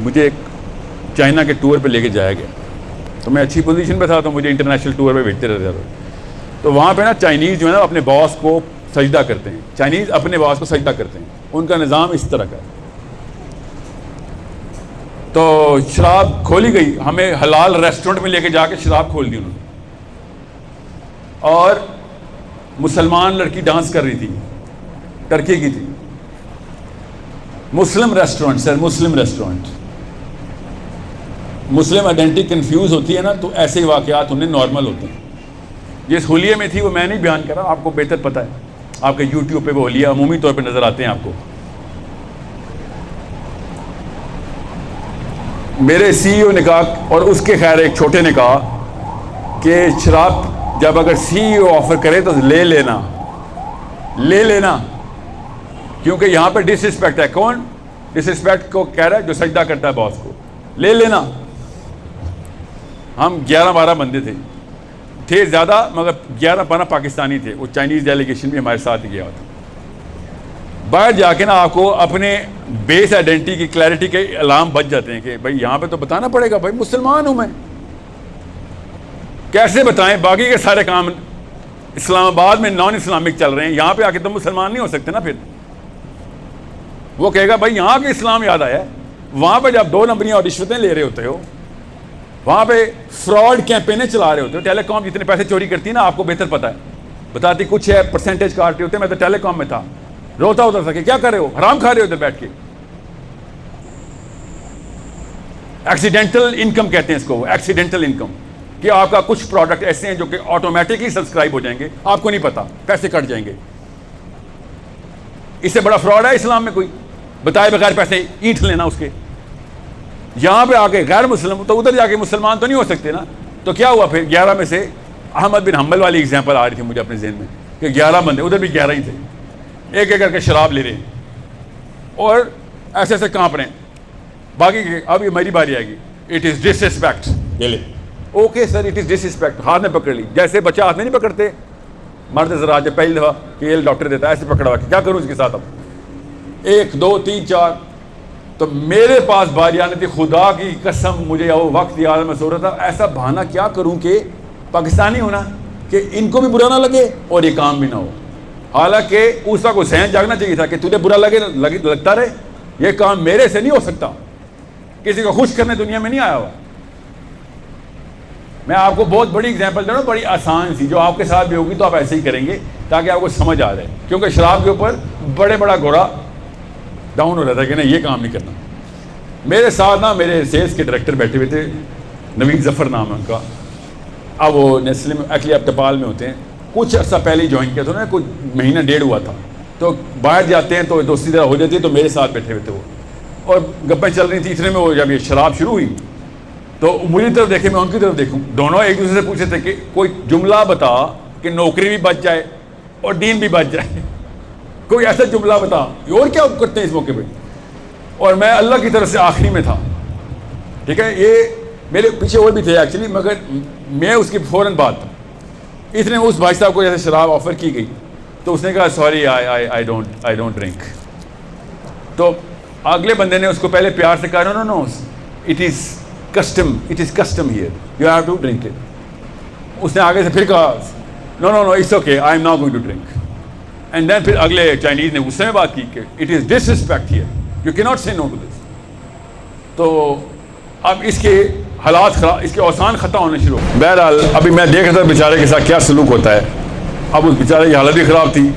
مجھے ایک چائنا کے ٹور پہ لے کے جایا گیا, تو میں اچھی پوزیشن پہ تھا, تو مجھے انٹرنیشنل ٹور پہ بھیجتے رہتے تھے. تو وہاں پہ نا چائنیز جو ہے نا اپنے باس کو سجدہ کرتے ہیں, چائنیز اپنے باس کو سجدہ کرتے ہیں, ان کا نظام اس طرح کا ہے. تو شراب کھولی گئی, ہمیں حلال ریسٹورنٹ میں لے کے جا کے شراب کھول دی انہوں نے, اور مسلمان لڑکی ڈانس کر رہی تھی, ٹرکی کی تھی, مسلم ریسٹورنٹ سر, مسلم ریسٹورنٹ. مسلم آئیڈینٹی کنفیوز ہوتی ہے نا, تو ایسے واقعات انہیں نارمل ہوتے ہیں. جس حلیے میں تھی وہ میں نہیں بیان کر رہا, آپ کو بہتر پتہ ہے, آپ کے یوٹیوب پہ وہ حلیہ عمومی طور پہ نظر آتے ہیں آپ کو. میرے سی ای او نے کہا, اور اس کے خیر ایک چھوٹے نے کہا کہ شراب جب اگر سی ای او آفر کرے تو لے لینا, کیونکہ یہاں پہ ڈس رسپیکٹ ہے. کون ڈس رسپیکٹ کو کہہ رہا ہے؟ جو سجدہ کرتا ہے باس کو. لے لینا. ہم 11-12 بندے تھے زیادہ, مگر 11-12 پاکستانی تھے. وہ چائنیز ڈیلیگیشن بھی ہمارے ساتھ گیا تھا. باہر جا کے نا آپ کو اپنے بیس آئیڈینٹی کی کلیئرٹی کے علام بچ جاتے ہیں کہ بھائی یہاں پہ تو بتانا پڑے گا, بھائی مسلمان ہوں میں. کیسے بتائیں؟ باقی کے سارے کام اسلام آباد میں نان اسلامک چل رہے ہیں, یہاں پہ آ کے تم مسلمان نہیں ہو سکتے نا. پھر وہ کہے گا بھائی یہاں کے اسلام یاد آیا ہے. وہاں پہ جب 2 نمبریاں اور رشوتیں لے رہے ہوتے ہو, وہاں پہ فراڈ کیمپینیں چلا رہے ہوتے ہو. ٹیلی کام جتنے پیسے چوری کرتی ہے نا, آپ کو بہتر پتہ ہے, بتاتی کچھ ہے, پرسنٹیج کاٹتے ہوتے. میں تو ٹیلی کام میں تھا, روتا ہوتا تھا کہ کیا کر رہے ہو, حرام کھا رہے ہو ادھر بیٹھ کے. ایکسیڈنٹل انکم کہتے ہیں اس کو, ایکسیڈنٹل انکم, کہ آپ کا کچھ پروڈکٹ ایسے ہیں جو کہ آٹومیٹکلی سبسکرائب ہو جائیں گے, آپ کو نہیں پتا, پیسے کٹ جائیں گے. اس سے بڑا فراڈ ہے اسلام میں کوئی؟ بتائے بغیر پیسے اینٹ لینا اس کے. یہاں پہ آ کے غیر مسلم, تو ادھر جا کے مسلمان تو نہیں ہو سکتے نا. تو کیا ہوا پھر 11 میں سے احمد بن حنبل والی ایگزامپل آ رہی تھی مجھے اپنے ذہن میں کہ 11 بندے, ادھر بھی 11 ہی تھے, ایک ایک کر کے شراب لے رہے ہیں اور ایسے ایسے کانپ رہے ہیں. باقی اب یہ میری باری آئے گی. اٹ از ڈس رسپیکٹ. لے لے, اوکے سر, اٹ از ڈس رسپیکٹ. ہاتھ میں پکڑ لی, جیسے بچہ ہاتھ میں نہیں پکڑتے مرد ذرا جب پہلی دفعہ کہ یہ ڈاکٹر دیتا ہے, ایسے پکڑا ہوا کہ کیا کروں اس کے ساتھ. اب 1 2 3 4, تو میرے پاس باری آنی تھی. خدا کی قسم مجھے وہ وقت یاد, میں سو رہا تھا ایسا بہانا کیا کروں کہ پاکستانی ہونا کہ ان کو بھی برا نہ لگے اور یہ کام بھی نہ ہو. حالانکہ اس وقت حسین جاگنا چاہیے تھا کہ تجھے برا لگتا رہے, یہ کام میرے سے نہیں ہو سکتا. کسی کو خوش کرنے دنیا میں نہیں آیا ہوا. میں آپ کو بہت بڑی ایگزامپل دے رہا ہوں, بڑی آسان سی, جو آپ کے ساتھ بھی ہوگی تو آپ ایسے ہی کریں گے تاکہ آپ کو سمجھ آ جائے. کیونکہ شراب کے اوپر بڑا گھوڑا ڈاؤن ہو رہا تھا کہ نہیں یہ کام نہیں کرنا. میرے ساتھ نا میرے سیلس کے ڈائریکٹر بیٹھے ہوئے تھے, نوید ظفر نام ہے ان کا. اب وہ نیسلے میں ایکچولی اب ٹپال میں ہوتے ہیں. کچھ عرصہ پہلے ہی جوائن کیا تھا انہوں نے, کچھ مہینہ 1.5 ہوا تھا. تو باہر جاتے ہیں تو دوستی طرح ہو جاتی ہے. تو میرے ساتھ بیٹھے ہوئے تھے وہ, اور گپیں چل رہی تھی. اتنے میں وہ جب یہ شراب شروع ہوئی تو مجھے طرف دیکھے, میں ان کی طرف دیکھوں. دونوں ایک دوسرے سے پوچھے تھے کہ کوئی جملہ بتا کہ نوکری بھی بچ جائے اور دین بھی بچ جائے, کوئی ایسا جملہ بتا. اور کیا کرتے ہیں اس موقع پہ؟ اور میں اللہ کی طرف سے آخری میں تھا, ٹھیک ہے. یہ میرے پیچھے اور بھی تھے ایکچولی, مگر میں اس کی فوراً بات. اتنے اس بھائی صاحب کو جیسے شراب آفر کی گئی تو اس نے کہا سوری آئی ڈونٹ ڈرنک. تو اگلے بندے نے اس کو پہلے پیار سے کہا no it is custom here, you have to drink it. اس نے آگے سے پھر کہا no it's okay, I am not going to drink. And then پھر اگلے چائنیز نے غصے میں بات کی کہ it is dish respect here, you کی not say no to this. تو اب اس کے حالات خراب, اس کے اوسان خطا ہونے شروع ہو. بہرحال ابھی میں دیکھ رہا تھا بیچارے کے ساتھ کیا سلوک ہوتا ہے. اب اس بیچارے کی حالت بھی خراب تھی.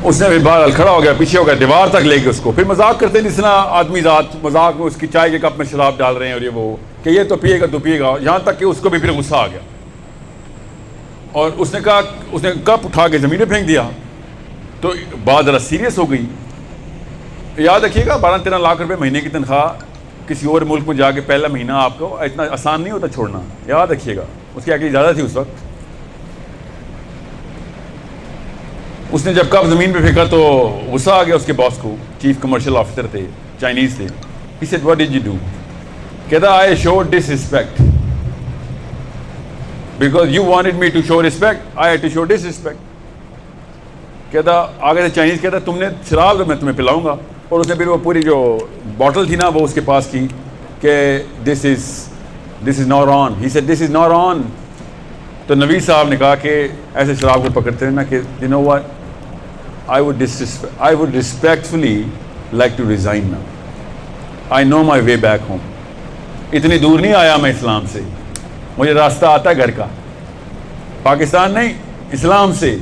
اس نے پھر بہرحال کھڑا ہو گیا, پیچھے ہو گیا, دیوار تک لے کے اس کو. پھر مذاق کرتے ہیں جس طرح آدمی ذات مذاق میں اس کی چائے کے کپ میں شراب ڈال رہے ہیں اور یہ وہ کہ یہ تو پیے گا, یہاں تک کہ اس کو بھی پھر غصہ آ گیا. اور اس نے کہا, اس نے کپ اٹھا کے زمین پہ پھینک دیا. تو بات ذرا سیریس ہو گئی. یاد رکھیے گا 12-13 لاکھ روپے مہینے کی تنخواہ کسی اور ملک میں جا کے پہلا مہینہ آپ کو اتنا آسان نہیں ہوتا چھوڑنا, یاد رکھیے گا. اس کی عقل زیادہ تھی اس وقت. اس نے جب کپ زمین پہ پھینکا تو غصہ آ گیا اس کے باس کو, چیف کمرشل آفیسر تھے, چائنیز تھے. He said, what did you do? کہتا I showed disrespect. Because you wanted me to show respect, I had to show disrespect. کہتا آگے سے چائنیز کہتا تم نے شراب میں تمہیں پلاؤں گا اور اس نے پھر وہ پوری جو بوٹل تھی نا وہ اس کے پاس کی کہ this is not on. He said this is not on. تو نوید صاحب نے کہا کہ ایسے شراب کو پکڑتے ہیں نا کہ you know what, I would respectfully like to resign نا. I know my way back home. اتنی دور نہیں آیا میں اسلام سے, مجھے راستہ آتا ہے گھر کا, پاکستان نہیں اسلام سے.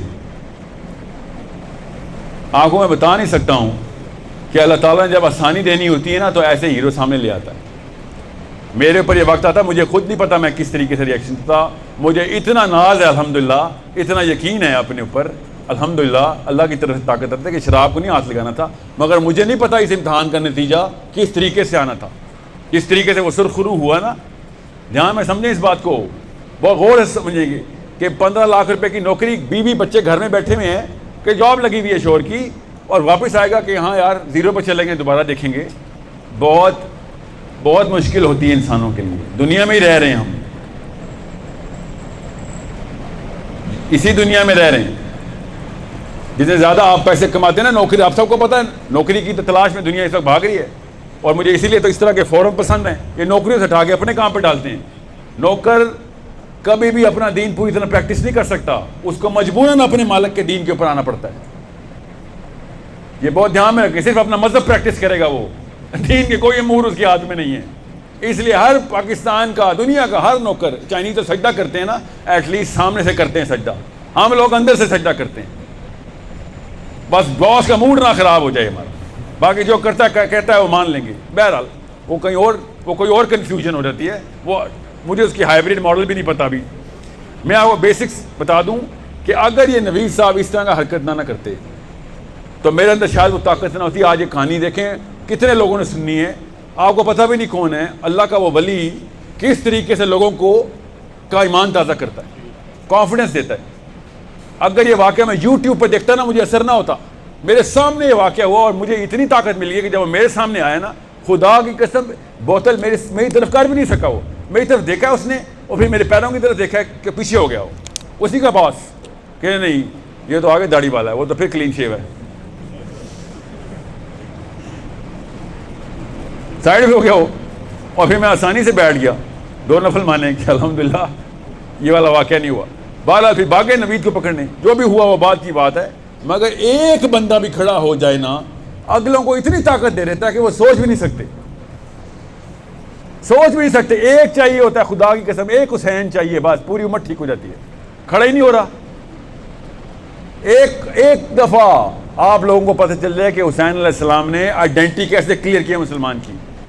آپ کو میں بتا نہیں سکتا ہوں کہ اللہ تعالیٰ نے جب آسانی دینی ہوتی ہے نا تو ایسے ہیرو سامنے لے آتا ہے. میرے اوپر یہ وقت آتا, مجھے خود نہیں پتا میں کس طریقے سے ریئیکشن تھا. مجھے اتنا ناز ہے الحمدللہ, اتنا یقین ہے اپنے اوپر الحمدللہ, اللہ کی طرف سے طاقت رکھتا ہے کہ شراب کو نہیں ہاتھ لگانا تھا. مگر مجھے نہیں پتا اس امتحان کا نتیجہ کس طریقے سے آنا تھا. اس طریقے سے وہ سرخرو ہوا نا, جہاں میں سمجھیں اس بات کو, بہت غور سے سمجھیں گے کہ 15 لاکھ روپے کی نوکری, بیوی بچے گھر میں بیٹھے ہوئے ہیں کہ جاب لگی ہوئی ہے شور کی, اور واپس آئے گا کہ ہاں یار زیرو پہ چلیں گے, دوبارہ دیکھیں گے. بہت بہت مشکل ہوتی ہے انسانوں کے لیے. دنیا میں ہی رہ رہے ہیں ہم, اسی دنیا میں رہ رہے ہیں. جتنے زیادہ آپ پیسے کماتے ہیں نا, نوکری, آپ سب کو پتہ ہے نوکری کی تو تلاش میں دنیا اس وقت بھاگ رہی ہے. اور مجھے اسی لیے تو اس طرح کے فورم پسند ہیں, یہ نوکریوں سے اٹھا کے اپنے کام پہ ڈالتے ہیں. نوکر کبھی بھی اپنا دین پوری طرح پریکٹس نہیں کر سکتا, اس کو مجبوراً اپنے مالک کے دین کے اوپر آنا پڑتا ہے. یہ بہت دھیان میں رکھیں, صرف اپنا مذہب پریکٹس کرے گا وہ, دین کے کوئی امور اس کے ہاتھ میں نہیں ہے. اس لیے ہر پاکستان کا, دنیا کا ہر نوکر, چائنیز تو سجدہ کرتے ہیں نا, ایٹ لیسٹ سامنے سے کرتے ہیں سجدہ, ہم لوگ اندر سے سجدہ کرتے ہیں. بس باس کا موڈ نہ خراب ہو جائے ہمارا, باقی جو کرتا ہے کہتا ہے وہ مان لیں گے. بہرحال وہ کوئی اور کنفیوژن ہو جاتی ہے. وہ مجھے اس کی ہائیبریڈ ماڈل بھی نہیں پتا. ابھی میں آپ کو بیسکس بتا دوں کہ اگر یہ نوید صاحب اس طرح کا حرکت نہ کرتے تو میرے اندر شاید وہ طاقت نہ ہوتی. آج یہ کہانی دیکھیں کتنے لوگوں نے سننی ہے, آپ کو پتہ بھی نہیں کون ہے. اللہ کا وہ ولی کس طریقے سے لوگوں کا ایمان تازہ کرتا ہے, کانفیڈنس دیتا ہے. اگر یہ واقعہ میں یوٹیوب پہ دیکھتا نا, مجھے اثر نہ ہوتا. میرے سامنے یہ واقعہ ہوا اور مجھے اتنی طاقت مل گئی کہ جب وہ میرے سامنے آیا نا, خدا کی قسم, بوتل میری طرف کر بھی نہیں سکا. وہ میری طرف دیکھا ہے اس نے, اور پھر میرے پیروں کی طرف دیکھا ہے کہ پیچھے ہو گیا ہو. اسی کا باس کہ نہیں یہ تو آگے داڑھی والا ہے, وہ تو پھر کلین شیو ہے, سائڈ پہ ہو گیا ہو. اور پھر میں آسانی سے بیٹھ گیا, 2 نفل مانے کہ الحمدللہ یہ والا واقعہ نہیں ہوا. بہرحال پھر بھاگے نوید کو پکڑنے, جو بھی ہوا وہ بات کی بات ہے. مگر ایک بندہ بھی کھڑا ہو جائے نا, اگلوں کو اتنی طاقت دے دیتا ہے کہ وہ سوچ بھی نہیں سکتے, ایک چاہیے ہوتا ہے, خدا کی قسم, ایک حسین چاہیے, بس پوری امت ٹھیک ہو جاتی ہے. کھڑا ہی نہیں ہو رہا. ایک دفعہ آپ لوگوں کو پتہ چل جائے کہ حسین علیہ السلام نے آئیڈینٹی کیسے کلیئر کیا مسلمان کی,